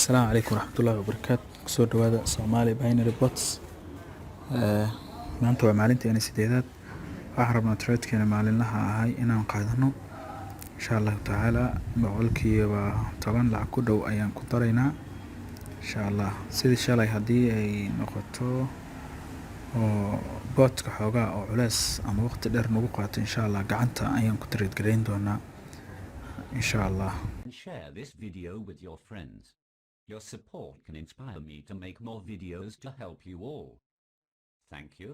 السلام عليكم ورحمة الله وبركاته kusoo dhawaada Somali Binary Bots maanta waa maalintii sideedaad waxaan rabnaa tradekeena maalinlaha ahay inaan qaadano insha Allah taala boqolkiiba 10 lacag ku dhow ayaan ku daraynaa insha Allah sidii shalay hadii ay noqoto oo botka xoogaa oo culeys ama waqti dheer nagu qaato insha Allah gacanta ayaan ku trade gareyn doonaa insha Allah. Share this video with your friends. Your support can inspire me to make more videos to help you all. Thank you.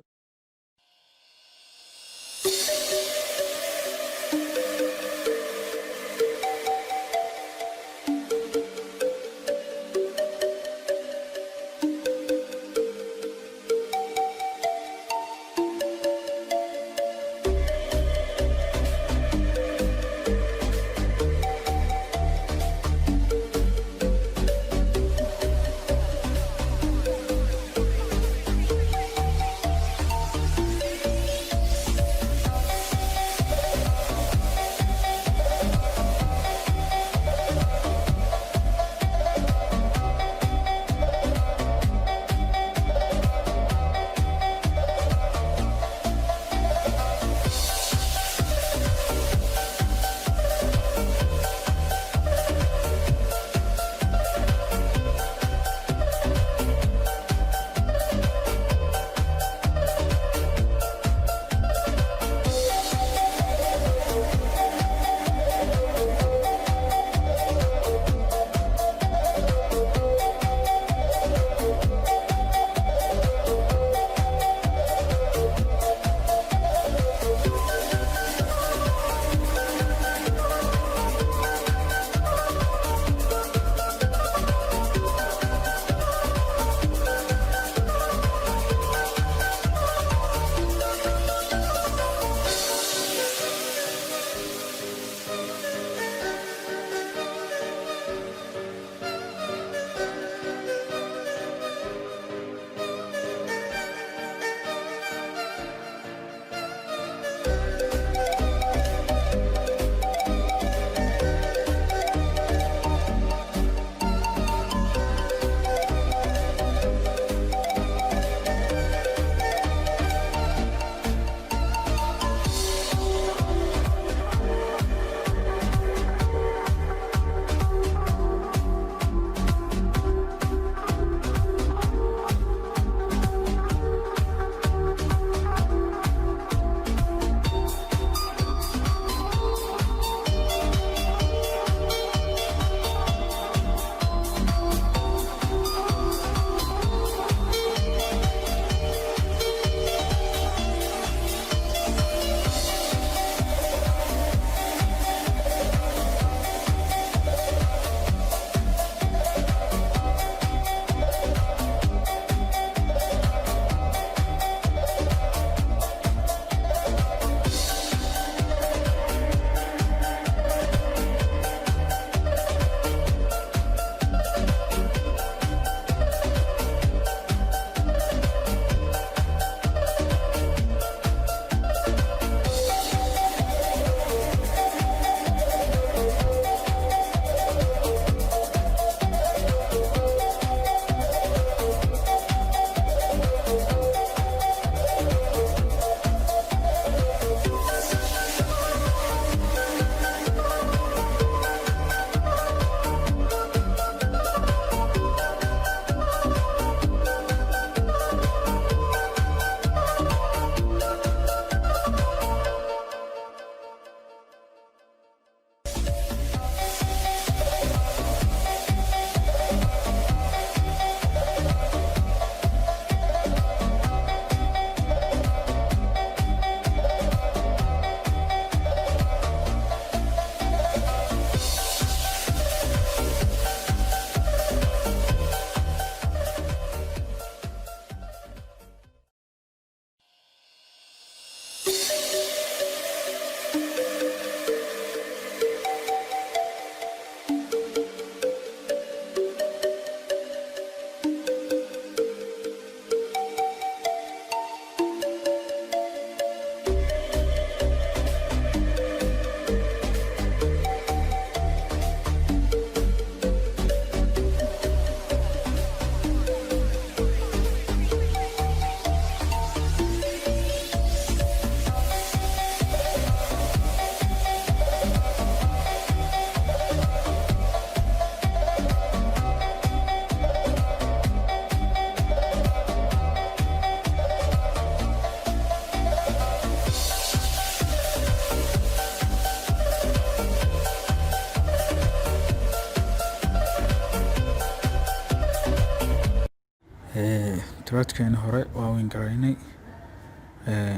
threadkeena hore waa weyn garaynay.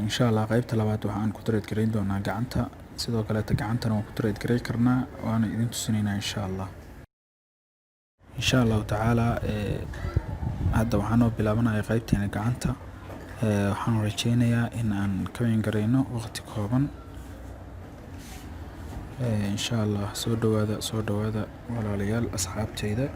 insha Allah qaybta labaad waxaan ku thread garayn doonaa gacanta, sidoo kale gacantana waan ku thread garay karnaa, waana idin tusinaynaa insha Allah tacaala. hadda waxaan oo bilaabanayaa qaybteena gacanta. waxaan rajeynayaa in aan ka weyn garayno waqti kooban. insha Allah soo dhawaada walaalayaal asxaabteyda.